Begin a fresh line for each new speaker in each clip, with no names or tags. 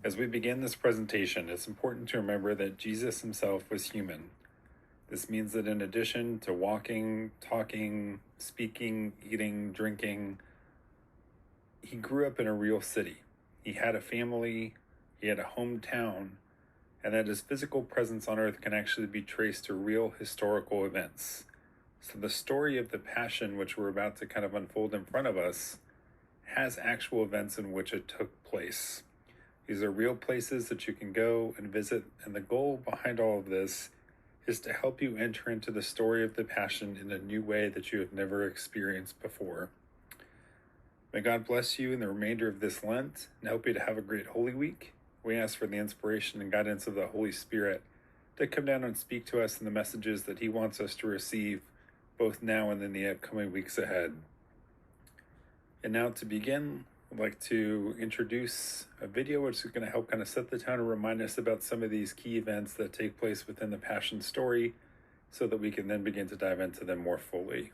As we begin this presentation, it's important to remember that Jesus himself was human. This means that in addition to walking, talking, speaking, eating, drinking, he grew up in a real city. He had a family, he had a hometown, and that his physical presence on earth can actually be traced to real historical events. So the story of the Passion, which we're about to kind of unfold in front of us, has actual events in which it took place. These are real places that you can go and visit, and the goal behind all of this is to help you enter into the story of the Passion in a new way that you have never experienced before. May God bless you in the remainder of this Lent and help you to have a great Holy Week. We ask for the inspiration and guidance of the Holy Spirit to come down and speak to us in the messages that he wants us to receive, both now and in the upcoming weeks ahead. And now to begin, I'd like to introduce a video which is going to help kind of set the tone and remind us about some of these key events that take place within the Passion story so that we can then begin to dive into them more fully.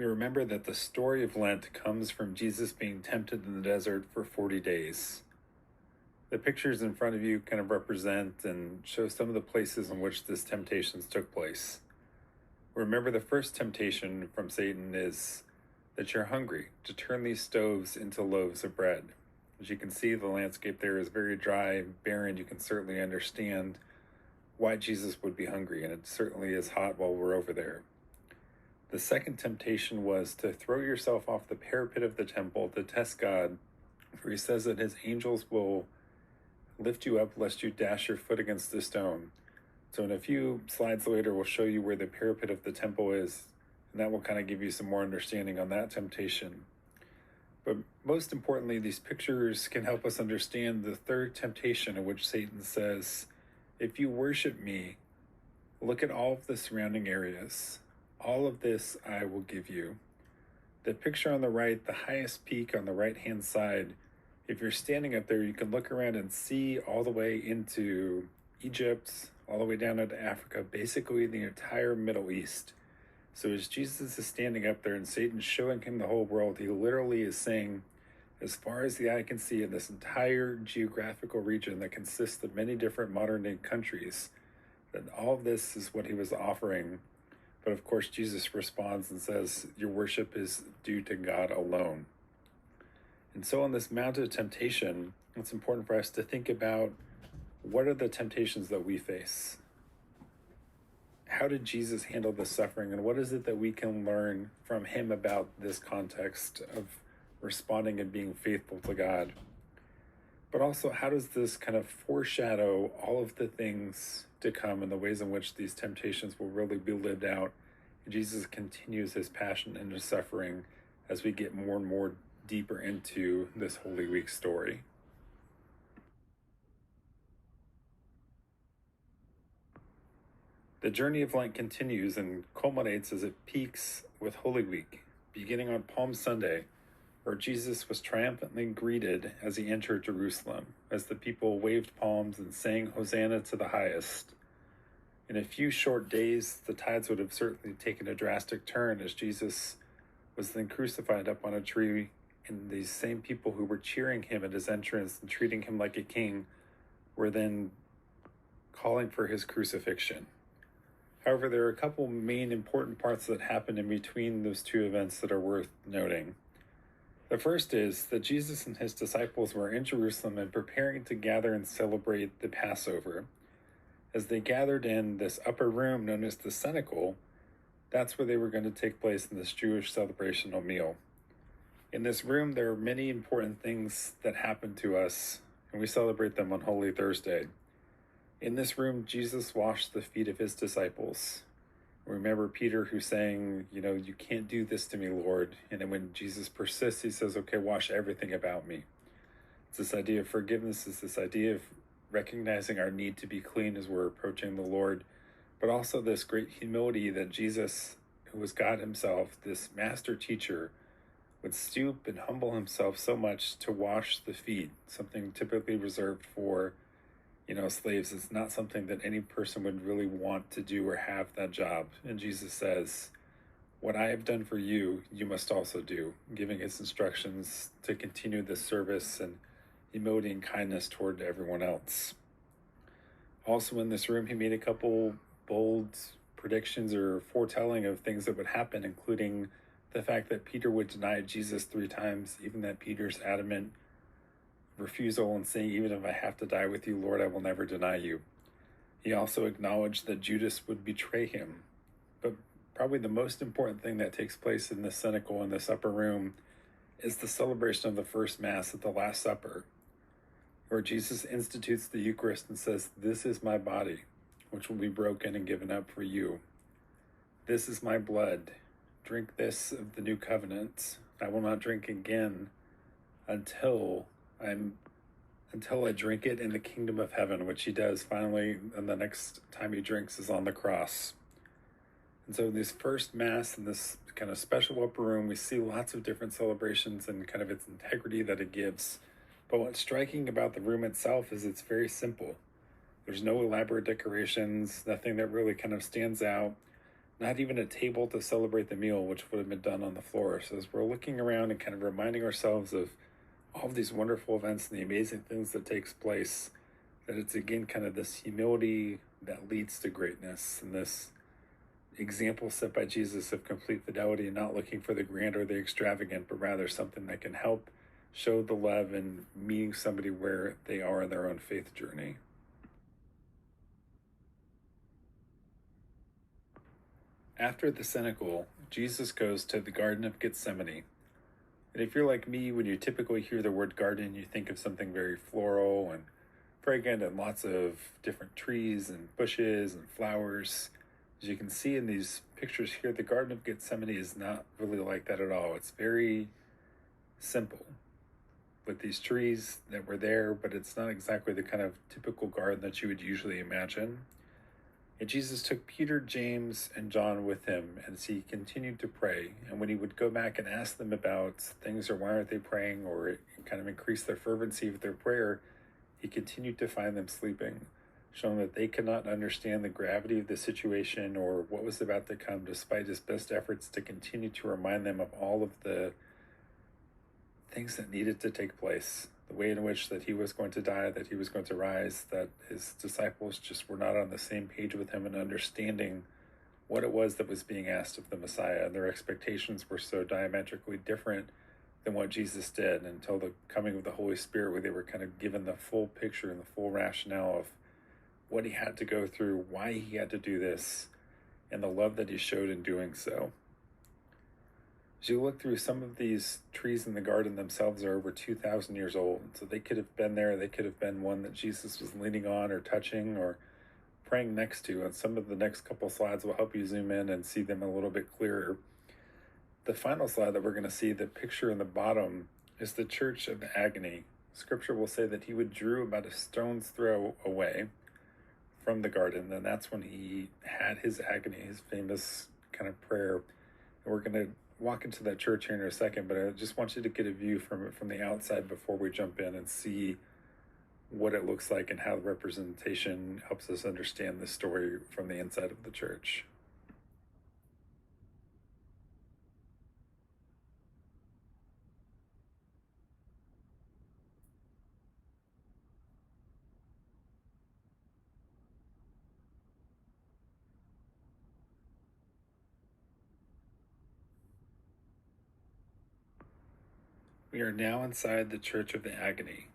We remember that the story of Lent comes from Jesus being tempted in the desert for 40 days. The pictures in front of you kind of represent and show some of the places in which this temptations took place. Remember, the first temptation from Satan is that you're hungry, to turn these stoves into loaves of bread. As you can see, the landscape there is very dry, barren. You can certainly understand why Jesus would be hungry, and it certainly is hot while we're over there. The second temptation was to throw yourself off the parapet of the temple to test God, for he says that his angels will lift you up lest you dash your foot against the stone. So in a few slides later, we'll show you where the parapet of the temple is, and that will kind of give you some more understanding on that temptation. But most importantly, these pictures can help us understand the third temptation, in which Satan says, if you worship me, look at all of the surrounding areas. All of this I will give you. The picture on the right, the highest peak on the right-hand side, if you're standing up there, you can look around and see all the way into Egypt, all the way down into Africa, basically the entire Middle East. So as Jesus is standing up there and Satan's showing him the whole world, he literally is saying, as far as the eye can see, in this entire geographical region that consists of many different modern-day countries, that all of this is what he was offering. But of course, Jesus responds and says, your worship is due to God alone. And so on this mount of temptation, it's important for us to think about, what are the temptations that we face? How did Jesus handle the suffering, and what is it that we can learn from him about this context of responding and being faithful to God? But also, how does this kind of foreshadow all of the things to come and the ways in which these temptations will really be lived out? And Jesus continues his passion and his suffering as we get more and more deeper into this Holy Week story. The journey of Lent continues and culminates as it peaks with Holy Week, beginning on Palm Sunday, where Jesus was triumphantly greeted as he entered Jerusalem, as the people waved palms and sang Hosanna to the highest. In a few short days, the tides would have certainly taken a drastic turn, as Jesus was then crucified up on a tree, and these same people who were cheering him at his entrance and treating him like a king were then calling for his crucifixion. However, there are a couple main important parts that happen in between those two events that are worth noting. The first is that Jesus and his disciples were in Jerusalem and preparing to gather and celebrate the Passover. As they gathered in this upper room known as the cenacle, that's where they were going to take place in this Jewish celebrational meal. In this room, there are many important things that happen to us, and we celebrate them on Holy Thursday. In this room, Jesus washed the feet of his disciples. Remember Peter who's saying, you can't do this to me, Lord. And then when Jesus persists, he says, okay, wash everything about me. It's this idea of forgiveness, it's this idea of recognizing our need to be clean as we're approaching the Lord, but also this great humility that Jesus, who was God himself, this master teacher, would stoop and humble himself so much to wash the feet, something typically reserved for slaves. It's not something that any person would really want to do or have that job. And Jesus says, what I have done for you, you must also do, giving his instructions to continue this service and humility and kindness toward everyone else. Also in this room, he made a couple bold predictions or foretelling of things that would happen, including the fact that Peter would deny Jesus 3 times, even that Peter's adamant refusal and saying, even if I have to die with you, Lord, I will never deny you. He also acknowledged that Judas would betray him. But probably the most important thing that takes place in this cenacle, in this upper room, is the celebration of the first Mass at the Last Supper, where Jesus institutes the Eucharist and says, this is my body, which will be broken and given up for you. This is my blood. Drink this of the new covenant. I will not drink again until I drink it in the kingdom of heaven, which he does finally, and the next time he drinks is on the cross. And so this first Mass in this kind of special upper room, we see lots of different celebrations and kind of its integrity that it gives. But what's striking about the room itself is it's very simple. There's no elaborate decorations, nothing that really kind of stands out, not even a table to celebrate the meal, which would have been done on the floor. So as we're looking around and kind of reminding ourselves of all of these wonderful events and the amazing things that takes place, that it's again kind of this humility that leads to greatness, and this example set by Jesus of complete fidelity and not looking for the grand or the extravagant, but rather something that can help show the love and meeting somebody where they are in their own faith journey. After the cenacle, Jesus goes to the Garden of Gethsemane. And if you're like me, when you typically hear the word garden, you think of something very floral and fragrant and lots of different trees and bushes and flowers. As you can see in these pictures here, the Garden of Gethsemane is not really like that at all. It's very simple with these trees that were there, but it's not exactly the kind of typical garden that you would usually imagine. And Jesus took Peter, James, and John with him as he continued to pray. And when he would go back and ask them about things or why aren't they praying or kind of increase their fervency of their prayer, he continued to find them sleeping, showing that they could not understand the gravity of the situation or what was about to come, despite his best efforts to continue to remind them of all of the things that needed to take place, the way in which that he was going to die, that he was going to rise, that his disciples just were not on the same page with him and understanding what it was that was being asked of the Messiah. And their expectations were so diametrically different than what Jesus did until the coming of the Holy Spirit, where they were kind of given the full picture and the full rationale of what he had to go through, why he had to do this, and the love that he showed in doing so. As you look through, some of these trees in the garden themselves are over 2,000 years old. So they could have been there. They could have been one that Jesus was leaning on or touching or praying next to. And some of the next couple slides will help you zoom in and see them a little bit clearer. The final slide that we're going to see, the picture in the bottom, is the Church of the Agony. Scripture will say that he withdrew about a stone's throw away from the garden. And that's when he had his agony, his famous kind of prayer. And we're going to walk into that church here in a second, but I just want you to get a view from it from the outside before we jump in and see what it looks like and how the representation helps us understand the story from the inside of the church. We are now inside the Church of the Agony,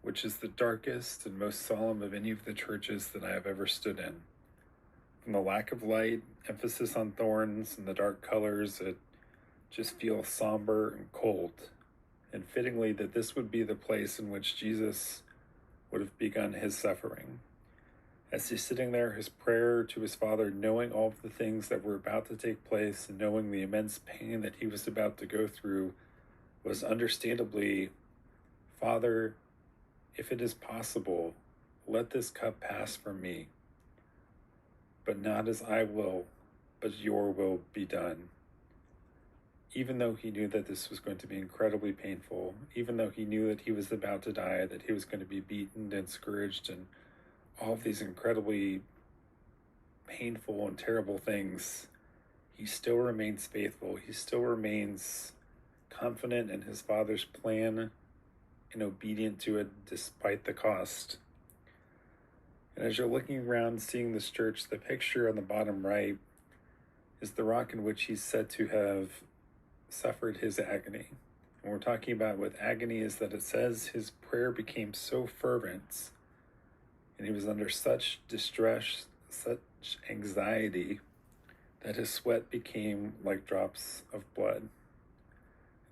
which is the darkest and most solemn of any of the churches that I have ever stood in. From the lack of light, emphasis on thorns, and the dark colors, it just feels somber and cold. And fittingly, that this would be the place in which Jesus would have begun his suffering. As he's sitting there, his prayer to his Father, knowing all of the things that were about to take place and knowing the immense pain that he was about to go through, was understandably, Father, if it is possible, let this cup pass from me. But not as I will, but your will be done. Even though he knew that this was going to be incredibly painful, even though he knew that he was about to die, that he was going to be beaten and scourged and all of these incredibly painful and terrible things, he still remains faithful. He still remains confident in his Father's plan and obedient to it despite the cost. And as you're looking around, seeing this church, the picture on the bottom right is the rock in which he's said to have suffered his agony. And we're talking about with agony is that it says his prayer became so fervent and he was under such distress, such anxiety, that his sweat became like drops of blood.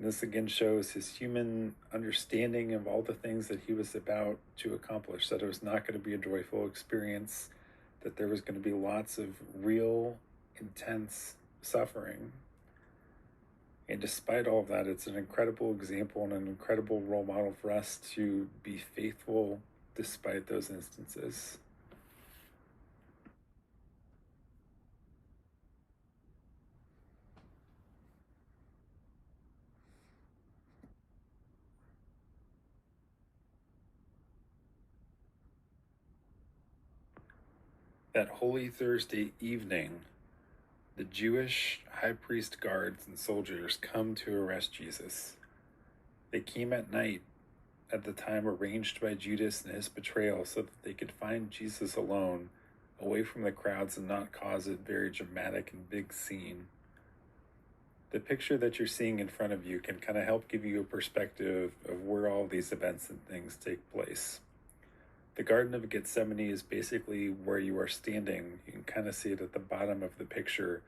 And this again shows his human understanding of all the things that he was about to accomplish, that it was not going to be a joyful experience, that there was going to be lots of real, intense suffering. And despite all of that, it's an incredible example and an incredible role model for us to be faithful despite those instances. That Holy Thursday evening, the Jewish high priest guards and soldiers come to arrest Jesus. They came at night, at the time arranged by Judas and his betrayal, so that they could find Jesus alone, away from the crowds and not cause a very dramatic and big scene. The picture that you're seeing in front of you can kind of help give you a perspective of where all these events and things take place. The Garden of Gethsemane is basically where you are standing. You can kind of see it at the bottom of the picture,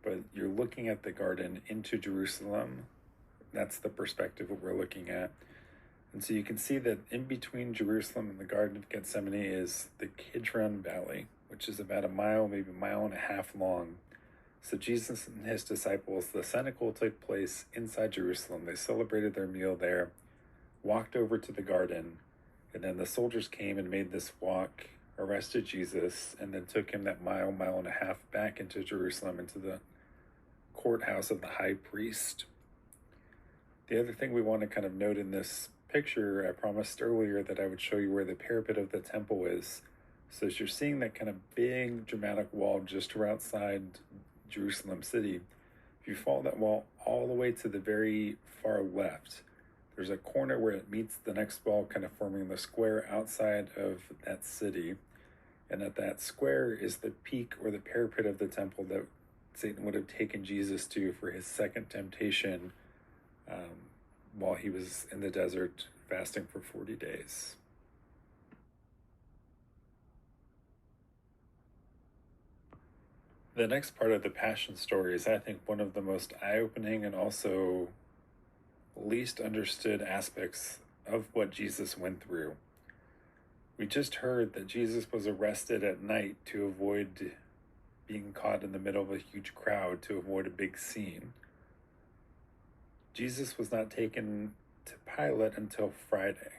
but you're looking at the garden into Jerusalem. That's the perspective that we're looking at. And so you can see that in between Jerusalem and the Garden of Gethsemane is the Kidron Valley, which is about a mile, maybe a mile and a half long. So Jesus and his disciples, the cenacle took place inside Jerusalem. They celebrated their meal there, walked over to the garden, and then the soldiers came and made this walk, arrested Jesus, and then took him that mile, mile and a half back into Jerusalem, into the courthouse of the high priest. The other thing we want to kind of note in this picture, I promised earlier that I would show you where the parapet of the temple is. So as you're seeing that kind of big dramatic wall just outside Jerusalem city, if you follow that wall all the way to the very far left, there's a corner where it meets the next wall, kind of forming the square outside of that city. And at that square is the peak or the parapet of the temple that Satan would have taken Jesus to for his second temptation while he was in the desert fasting for 40 days. The next part of the Passion story is, I think, one of the most eye-opening and also least understood aspects of what Jesus went through. We just heard that Jesus was arrested at night to avoid being caught in the middle of a huge crowd, to avoid a big scene. Jesus was not taken to Pilate until Friday.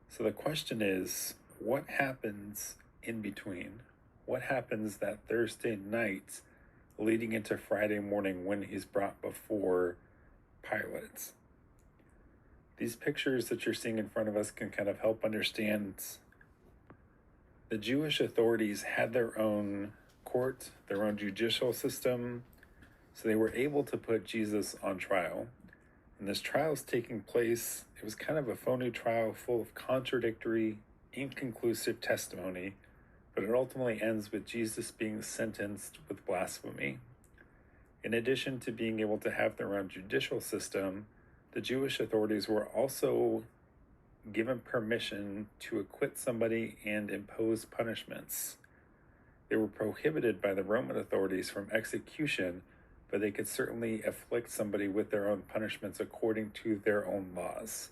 So the question is, what happens in between? What happens that Thursday night leading into Friday morning when he's brought before Pilate? These pictures that you're seeing in front of us can kind of help understand the Jewish authorities had their own court, their own judicial system, so they were able to put Jesus on trial. And this trial is taking place, it was kind of a phony trial full of contradictory, inconclusive testimony, but it ultimately ends with Jesus being sentenced with blasphemy. In addition to being able to have their own judicial system, the Jewish authorities were also given permission to acquit somebody and impose punishments. They were prohibited by the Roman authorities from execution, but they could certainly afflict somebody with their own punishments according to their own laws.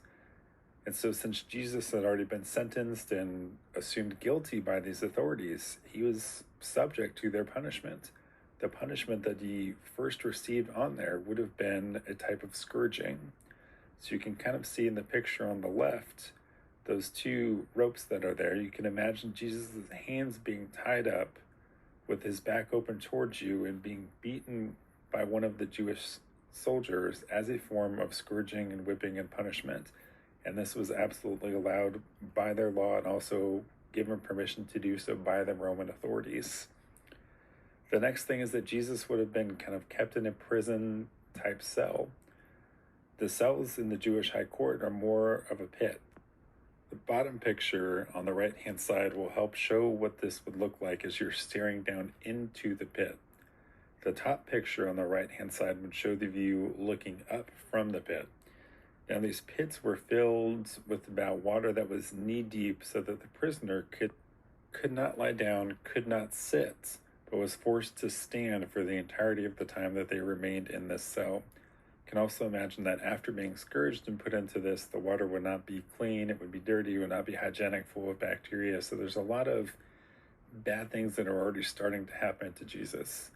And so since Jesus had already been sentenced and assumed guilty by these authorities, he was subject to their punishment. The punishment that he first received on there would have been a type of scourging. So you can kind of see in the picture on the left, those two ropes that are there. You can imagine Jesus' hands being tied up with his back open towards you and being beaten by one of the Jewish soldiers as a form of scourging and whipping and punishment. And this was absolutely allowed by their law and also given permission to do so by the Roman authorities. The next thing is that Jesus would have been kind of kept in a prison type cell. The cells in the Jewish high court are more of a pit. The bottom picture on the right-hand side will help show what this would look like as you're staring down into the pit. The top picture on the right-hand side would show the view looking up from the pit. Now, these pits were filled with about water that was knee-deep so that the prisoner could not lie down, could not sit, but was forced to stand for the entirety of the time that they remained in this cell. You can also imagine that after being scourged and put into this, the water would not be clean, it would be dirty, it would not be hygienic, full of bacteria. So there's a lot of bad things that are already starting to happen to Jesus.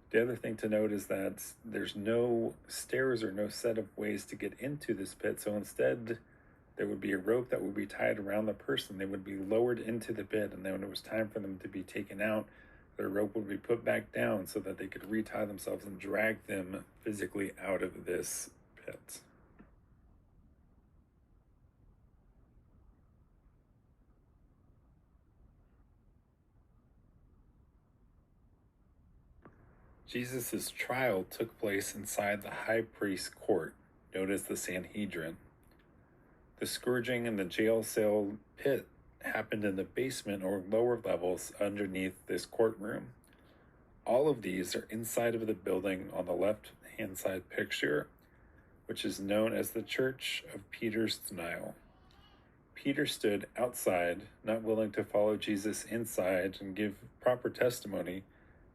The other thing to note is that there's no stairs or no set of ways to get into this pit. So instead, there would be a rope that would be tied around the person. They would be lowered into the pit, and then when it was time for them to be taken out, their rope would be put back down so that they could retie themselves and drag them physically out of this pit. Jesus' trial took place inside the high priest's court, known as the Sanhedrin. The scourging in the jail cell pit happened in the basement or lower levels underneath this courtroom. All of these are inside of the building on the left-hand side picture, which is known as the Church of Peter's Denial. Peter stood outside, not willing to follow Jesus inside and give proper testimony,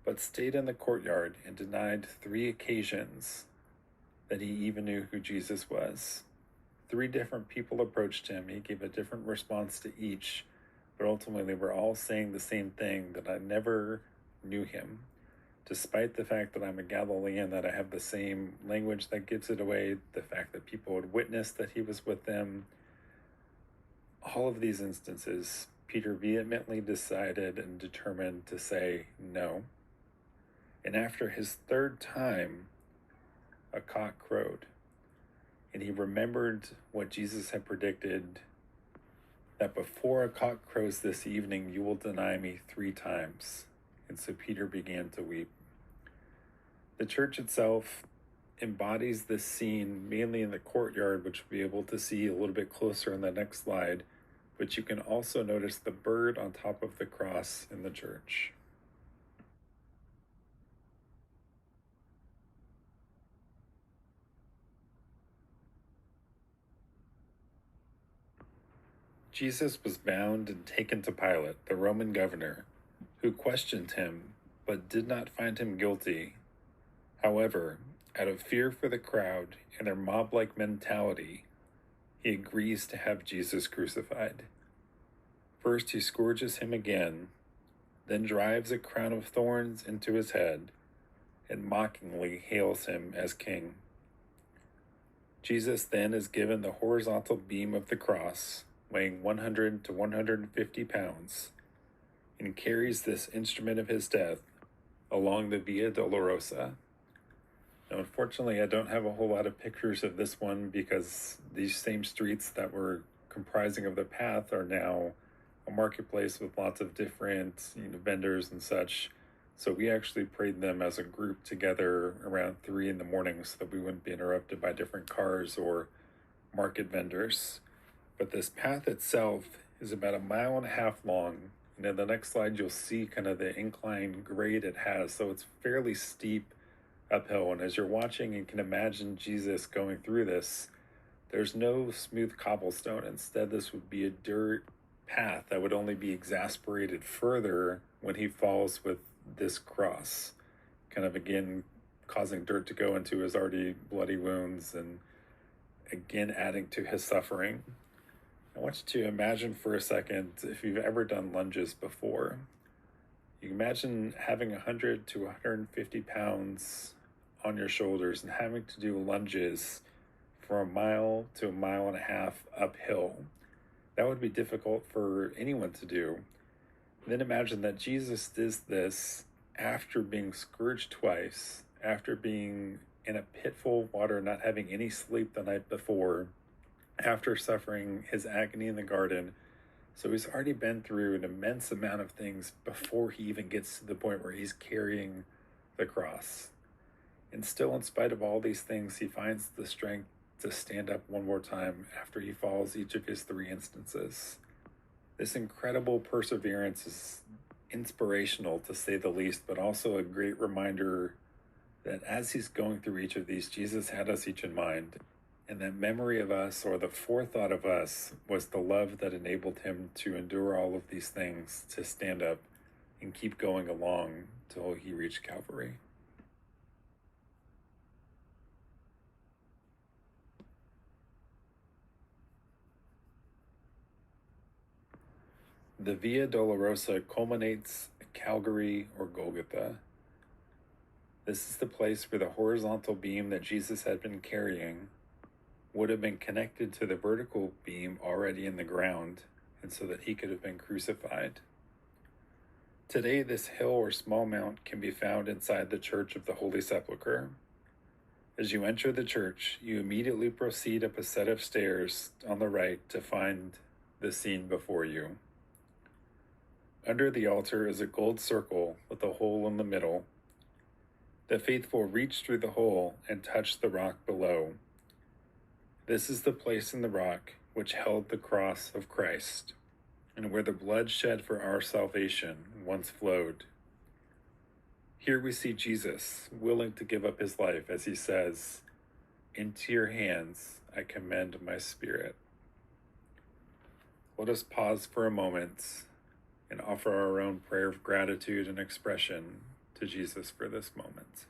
but stayed in the courtyard and denied 3 occasions that he even knew who Jesus was. 3 different people approached him. He gave a different response to each, but ultimately we're all saying the same thing, that I never knew him. Despite the fact that I'm a Galilean, that I have the same language that gives it away, the fact that people had witnessed that he was with them, all of these instances, Peter vehemently decided and determined to say no. And after his 3rd time, a cock crowed. And he remembered what Jesus had predicted, that before a cock crows this evening, you will deny me 3 times. And so Peter began to weep. The church itself embodies this scene mainly in the courtyard, which we'll be able to see a little bit closer in the next slide, but you can also notice the bird on top of the cross in the church. Jesus was bound and taken to Pilate, the Roman governor, who questioned him but did not find him guilty. However, out of fear for the crowd and their mob-like mentality, he agrees to have Jesus crucified. First, he scourges him again, then drives a crown of thorns into his head, and mockingly hails him as king. Jesus then is given the horizontal beam of the cross, weighing 100 to 150 pounds, and carries this instrument of his death along the Via Dolorosa. Now, unfortunately, I don't have a whole lot of pictures of this one because these same streets that were comprising of the path are now a marketplace with lots of different vendors and such. So we actually prayed them as a group together around 3 in the morning so that we wouldn't be interrupted by different cars or market vendors. But this path itself is about 1.5 miles long. And in the next slide, you'll see kind of the incline grade it has. So it's fairly steep uphill. And as you're watching, you can imagine Jesus going through this. There's no smooth cobblestone. Instead, this would be a dirt path that would only be exasperated further when he falls with this cross, kind of again causing dirt to go into his already bloody wounds and again adding to his suffering. I want you to imagine for a second, if you've ever done lunges before, you can imagine having 100 to 150 pounds on your shoulders and having to do lunges for 1 mile to 1.5 miles uphill. That would be difficult for anyone to do. And then imagine that Jesus does this after being scourged twice, after being in a pit full of water, not having any sleep the night before, after suffering his agony in the garden. So he's already been through an immense amount of things before he even gets to the point where he's carrying the cross. And still, in spite of all these things, he finds the strength to stand up one more time after he falls each of his 3 instances. This incredible perseverance is inspirational, to say the least, but also a great reminder that as he's going through each of these, Jesus had us each in mind. And that memory of us, or the forethought of us, was the love that enabled him to endure all of these things, to stand up and keep going along till he reached Calvary. The Via Dolorosa culminates at Calvary or Golgotha. This is the place where the horizontal beam that Jesus had been carrying would have been connected to the vertical beam already in the ground, and so that he could have been crucified. Today, this hill or small mount can be found inside the Church of the Holy Sepulchre. As you enter the church, you immediately proceed up a set of stairs on the right to find the scene before you. Under the altar is a gold circle with a hole in the middle. The faithful reach through the hole and touch the rock below. This is the place in the rock which held the cross of Christ. and where the blood shed for our salvation once flowed. Here we see Jesus willing to give up his life as he says, "Into your hands I commend my spirit." Let us pause for a moment and offer our own prayer of gratitude and expression to Jesus for this moment.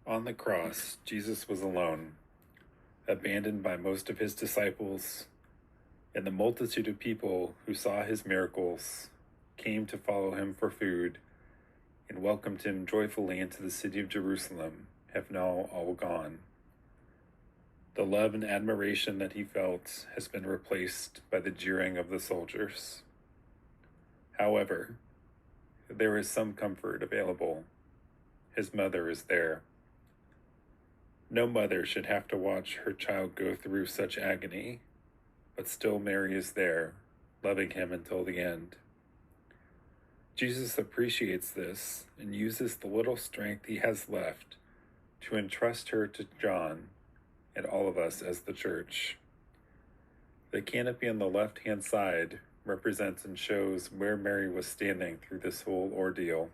On the cross, Jesus was alone, abandoned by most of his disciples, and the multitude of people who saw his miracles came to follow him for food and welcomed him joyfully into the city of Jerusalem have now all gone. The love and admiration that he felt has been replaced by the jeering of the soldiers. However, there is some comfort available. His mother is there. No mother should have to watch her child go through such agony, but still Mary is there, loving him until the end. Jesus appreciates this and uses the little strength he has left to entrust her to John and all of us as the church. The canopy on the left-hand side represents and shows where Mary was standing through this whole ordeal,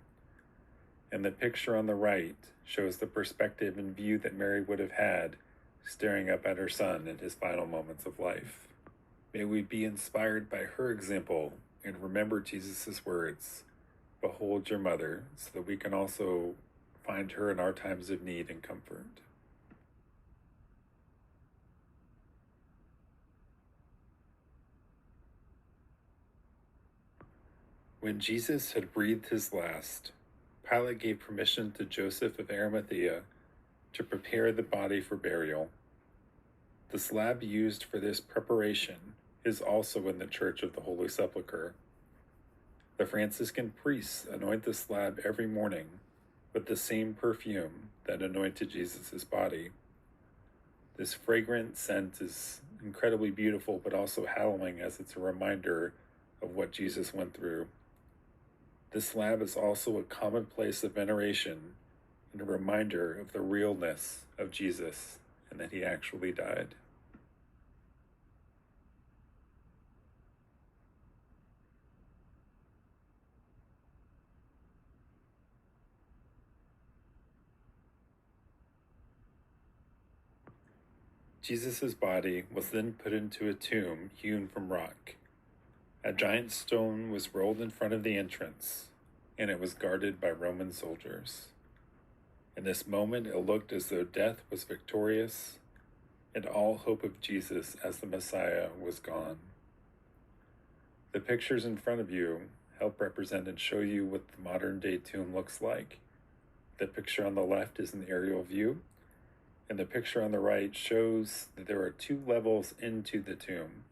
and the picture on the right shows the perspective and view that Mary would have had staring up at her son in his final moments of life. May we be inspired by her example and remember Jesus' words, "Behold your mother," so that we can also find her in our times of need and comfort. When Jesus had breathed his last, Pilate gave permission to Joseph of Arimathea to prepare the body for burial. The slab used for this preparation is also in the Church of the Holy Sepulchre. The Franciscan priests anoint the slab every morning with the same perfume that anointed Jesus' body. This fragrant scent is incredibly beautiful, but also hallowing, as it's a reminder of what Jesus went through. This slab is also a common place of veneration and a reminder of the realness of Jesus and that he actually died. Jesus' body was then put into a tomb hewn from rock. A giant stone was rolled in front of the entrance, and it was guarded by Roman soldiers. In this moment, it looked as though death was victorious, and all hope of Jesus as the Messiah was gone. The pictures in front of you help represent and show you what the modern-day tomb looks like. The picture on the left is an aerial view, and the picture on the right shows that there are 2 levels into the tomb.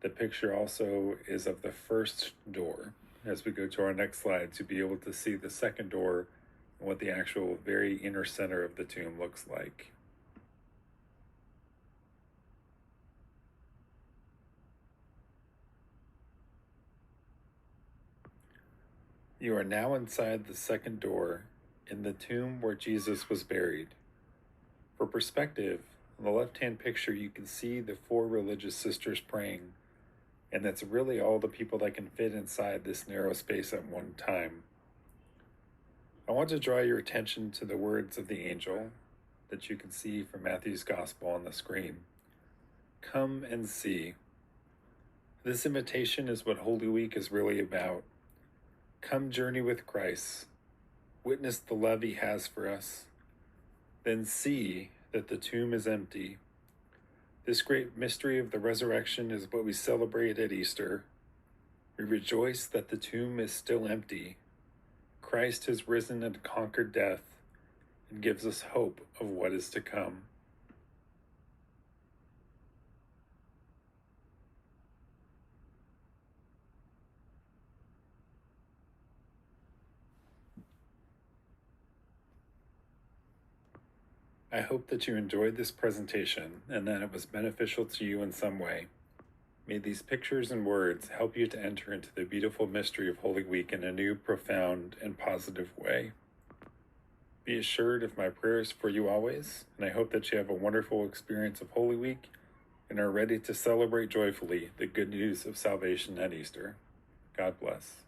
The picture also is of the first door. As we go to our next slide, to be able to see the second door and what the actual very inner center of the tomb looks like. You are now inside the second door in the tomb where Jesus was buried. For perspective, on the left-hand picture you can see the 4 religious sisters praying, and that's really all the people that can fit inside this narrow space at one time. I want to draw your attention to the words of the angel that you can see from Matthew's Gospel on the screen. Come and see. This invitation is what Holy Week is really about. Come journey with Christ. Witness the love he has for us. Then see that the tomb is empty. This great mystery of the resurrection is what we celebrate at Easter. We rejoice that the tomb is still empty. Christ has risen and conquered death and gives us hope of what is to come. I hope that you enjoyed this presentation and that it was beneficial to you in some way. May these pictures and words help you to enter into the beautiful mystery of Holy Week in a new, profound, and positive way. Be assured of my prayers for you always, and I hope that you have a wonderful experience of Holy Week and are ready to celebrate joyfully the good news of salvation at Easter. God bless.